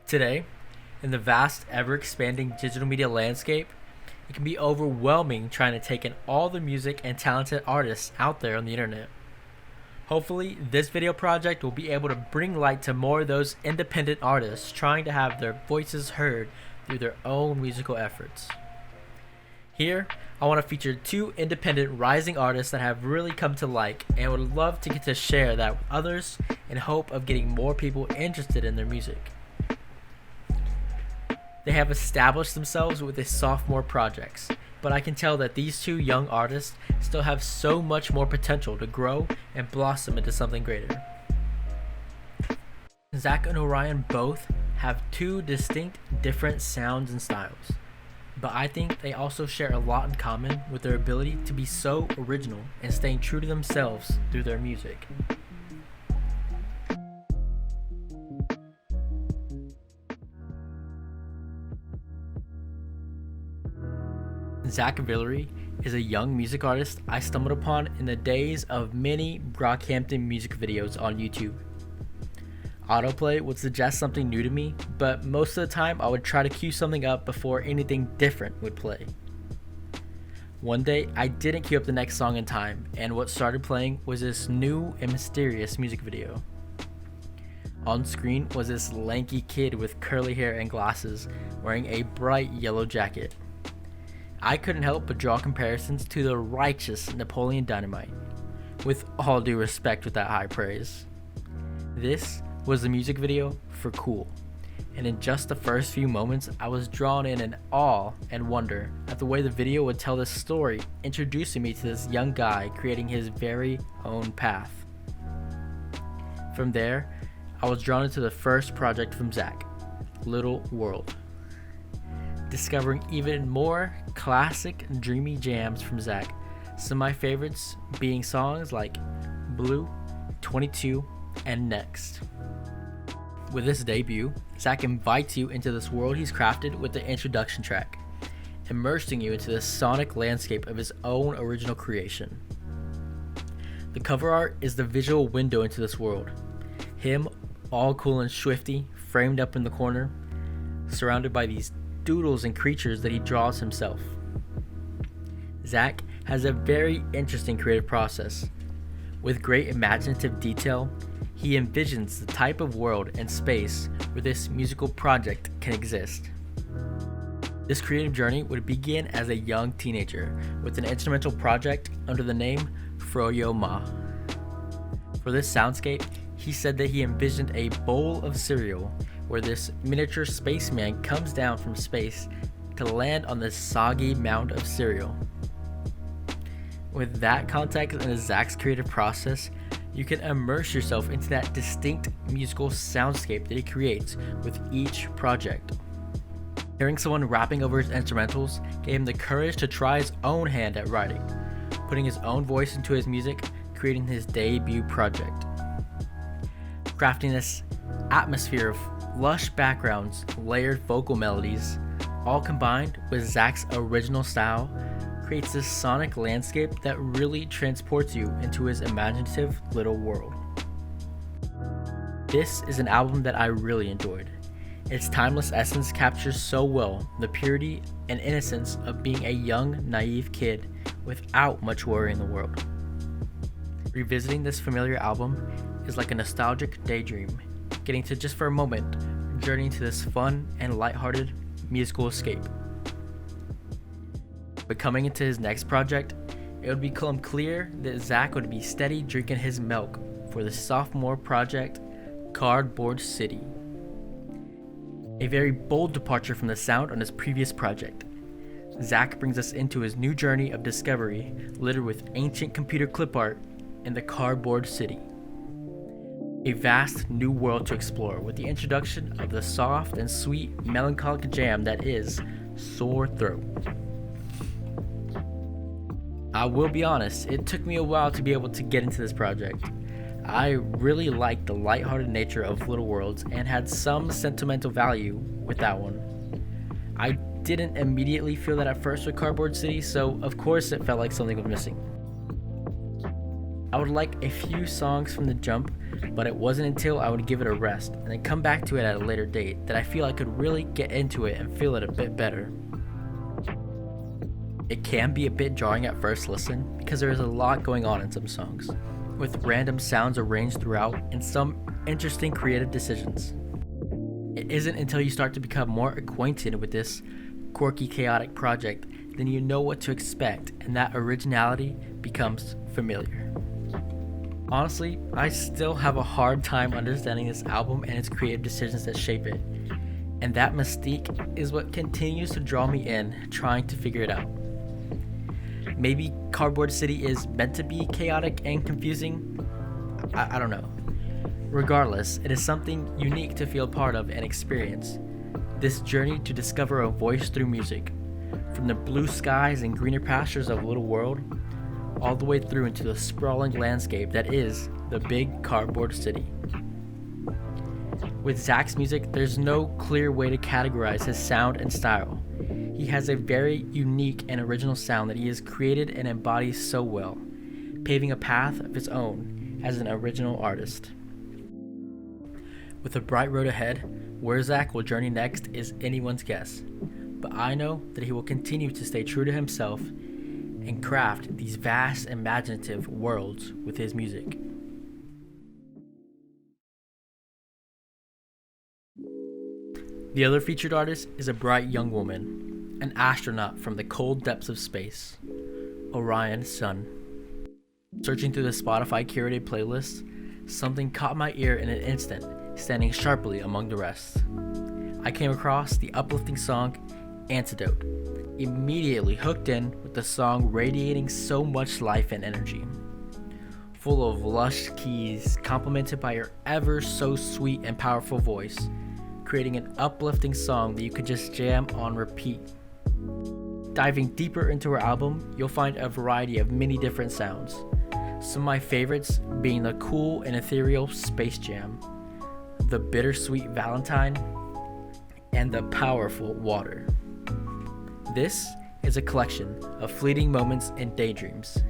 Today, in the vast, ever-expanding digital media landscape, it can be overwhelming trying to take in all the music and talented artists out there on the internet. Hopefully, this video project will be able to bring light to more of those independent artists trying to have their voices heard through their own musical efforts. Here, I want to feature two independent rising artists that have really come to like and would love to get to share that with others in hope of getting more people interested in their music. They have established themselves with their sophomore projects, but I can tell that these two young artists still have so much more potential to grow and blossom into something greater. Zack and Orion both have two distinct different sounds and styles, but I think they also share a lot in common with their ability to be so original and staying true to themselves through their music. Zack Villere is a young music artist I stumbled upon in the days of many Brockhampton music videos on YouTube. Autoplay would suggest something new to me, but most of the time I would try to cue something up before anything different would play. One day I didn't cue up the next song in time, and what started playing was this new and mysterious music video. On screen was this lanky kid with curly hair and glasses wearing a bright yellow jacket. I couldn't help but draw comparisons to the righteous Napoleon Dynamite, with all due respect with that high praise. This was the music video for Cool, and in just the first few moments I was drawn in awe and wonder at the way the video would tell this story, introducing me to this young guy creating his very own path. From there, I was drawn into the first project from Zack, Little World. Discovering even more classic dreamy jams from Zack, some of my favorites being songs like Blue, 22, and Next. With this debut, Zack invites you into this world he's crafted with the introduction track, immersing you into the sonic landscape of his own original creation. The cover art is the visual window into this world. Him, all cool and swifty, framed up in the corner, surrounded by these doodles and creatures that he draws himself. Zack has a very interesting creative process. With great imaginative detail, he envisions the type of world and space where this musical project can exist. This creative journey would begin as a young teenager with an instrumental project under the name Froyo Ma. For this soundscape, he said that he envisioned a bowl of cereal where this miniature spaceman comes down from space to land on this soggy mound of cereal. With that context in Zack's creative process, you can immerse yourself into that distinct musical soundscape that he creates with each project. Hearing someone rapping over his instrumentals gave him the courage to try his own hand at writing, putting his own voice into his music, creating his debut project. Crafting this atmosphere of lush backgrounds, layered vocal melodies, all combined with Zack's original style, creates this sonic landscape that really transports you into his imaginative little world. This is an album that I really enjoyed. Its timeless essence captures so well the purity and innocence of being a young, naive kid without much worry in the world. Revisiting this familiar album is like a nostalgic daydream, getting to just for a moment journey into this fun and lighthearted musical escape. But coming into his next project, it would become clear that Zack would be steady drinking his milk for the sophomore project, Cardboard City. A very bold departure from the sound on his previous project. Zack brings us into his new journey of discovery, littered with ancient computer clip art in the Cardboard City. A vast new world to explore with the introduction of the soft and sweet melancholic jam that is Sore Throat. I will be honest, it took me a while to be able to get into this project. I really liked the lighthearted nature of Little Worlds and had some sentimental value with that one. I didn't immediately feel that at first with Cardboard City, so of course it felt like something was missing. I would like a few songs from the jump but it wasn't until I would give it a rest and then come back to it at a later date that I feel I could really get into it and feel it a bit better. It can be a bit jarring at first listen because there is a lot going on in some songs, with random sounds arranged throughout and some interesting creative decisions. It isn't until you start to become more acquainted with this quirky, chaotic project then you know what to expect, and that originality becomes familiar. Honestly, I still have a hard time understanding this album and its creative decisions that shape it, and that mystique is what continues to draw me in, trying to figure it out. Maybe Cardboard City is meant to be chaotic and confusing? I don't know. Regardless, it is something unique to feel part of and experience. This journey to discover a voice through music, from the blue skies and greener pastures of Little World, all the way through into the sprawling landscape that is the big Cardboard City. With Zack's music, there's no clear way to categorize his sound and style. He has a very unique and original sound that he has created and embodies so well, paving a path of his own as an original artist. With a bright road ahead, where Zack will journey next is anyone's guess, but I know that he will continue to stay true to himself and craft these vast, imaginative worlds with his music. The other featured artist is a bright young woman, an astronaut from the cold depths of space, Orion Sun. Searching through the Spotify curated playlist, something caught my ear in an instant, standing sharply among the rest. I came across the uplifting song Antidote, immediately hooked in with the song radiating so much life and energy. Full of lush keys, complemented by her ever so sweet and powerful voice, creating an uplifting song that you could just jam on repeat. Diving deeper into her album, you'll find a variety of many different sounds. Some of my favorites being the cool and ethereal Space Jam, the bittersweet Valentine, and the powerful Water. This is a collection of fleeting moments and daydreams,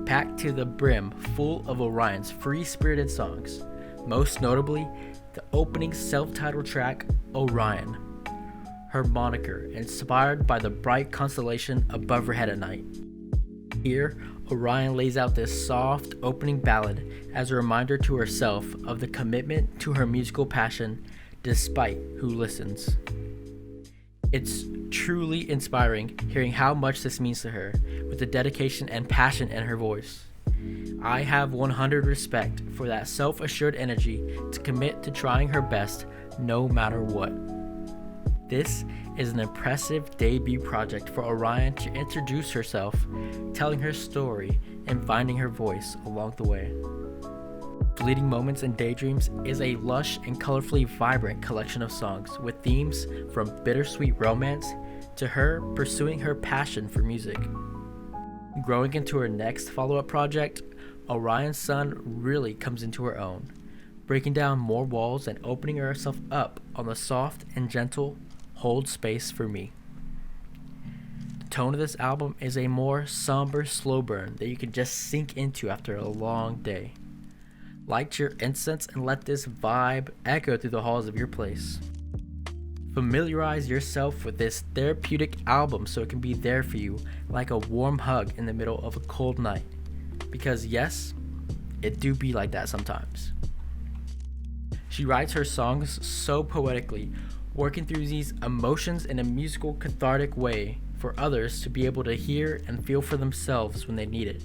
packed to the brim full of Orion's free-spirited songs, most notably the opening self-titled track, Orion, her moniker inspired by the bright constellation above her head at night. Here, Orion lays out this soft opening ballad as a reminder to herself of the commitment to her musical passion despite who listens. It's truly inspiring hearing how much this means to her, with the dedication and passion in her voice. I have 100 respect for that self-assured energy to commit to trying her best no matter what. This is an impressive debut project for Orion to introduce herself, telling her story, and finding her voice along the way. Fleeting Moments and Daydreams is a lush and colorfully vibrant collection of songs with themes from bittersweet romance to her pursuing her passion for music. Growing into her next follow-up project, Orion Sun really comes into her own, breaking down more walls and opening herself up on the soft and gentle Hold Space for Me. The tone of this album is a more somber slow burn that you can just sink into after a long day. Light your incense and let this vibe echo through the halls of your place. Familiarize yourself with this therapeutic album so it can be there for you like a warm hug in the middle of a cold night. Because yes, it do be like that sometimes. She writes her songs so poetically, working through these emotions in a musical, cathartic way for others to be able to hear and feel for themselves when they need it.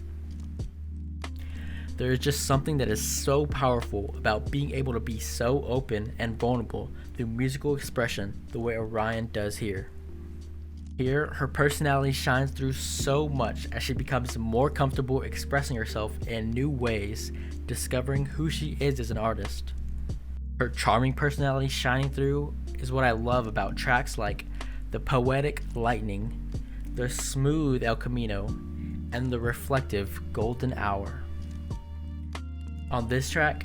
There is just something that is so powerful about being able to be so open and vulnerable through musical expression the way Orion does here. Here, her personality shines through so much as she becomes more comfortable expressing herself in new ways, discovering who she is as an artist. Her charming personality shining through is what I love about tracks like the poetic Lightning, the smooth El Camino, and the reflective Golden Hour. On this track,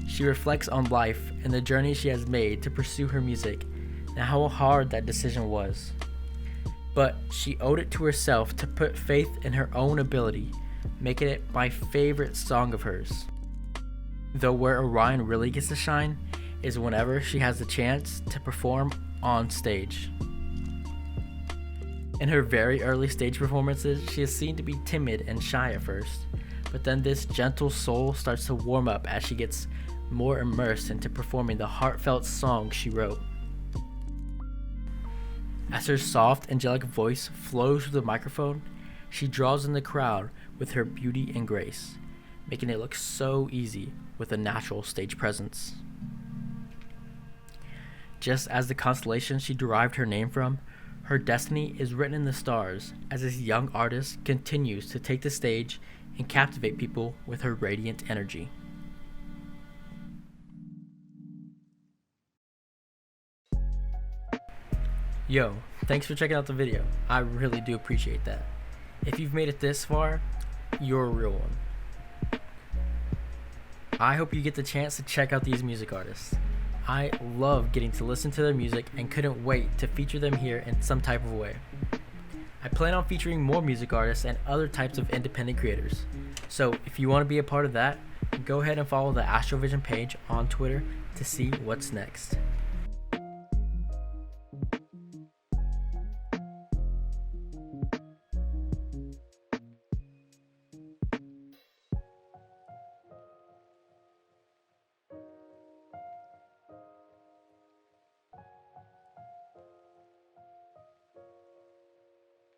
she reflects on life and the journey she has made to pursue her music and how hard that decision was. But she owed it to herself to put faith in her own ability, making it my favorite song of hers. Though where Orion really gets to shine is whenever she has the chance to perform on stage. In her very early stage performances, she is seen to be timid and shy at first, but then this gentle soul starts to warm up as she gets more immersed into performing the heartfelt songs she wrote. As her soft, angelic voice flows through the microphone, she draws in the crowd with her beauty and grace, making it look so easy with a natural stage presence. Just as the constellation she derived her name from, her destiny is written in the stars as this young artist continues to take the stage and captivate people with her radiant energy. Yo, thanks for checking out the video. I really do appreciate that. If you've made it this far, you're a real one. I hope you get the chance to check out these music artists. I love getting to listen to their music and couldn't wait to feature them here in some type of way. I plan on featuring more music artists and other types of independent creators. So if you want to be a part of that, go ahead and follow the Astrovision page on Twitter to see what's next.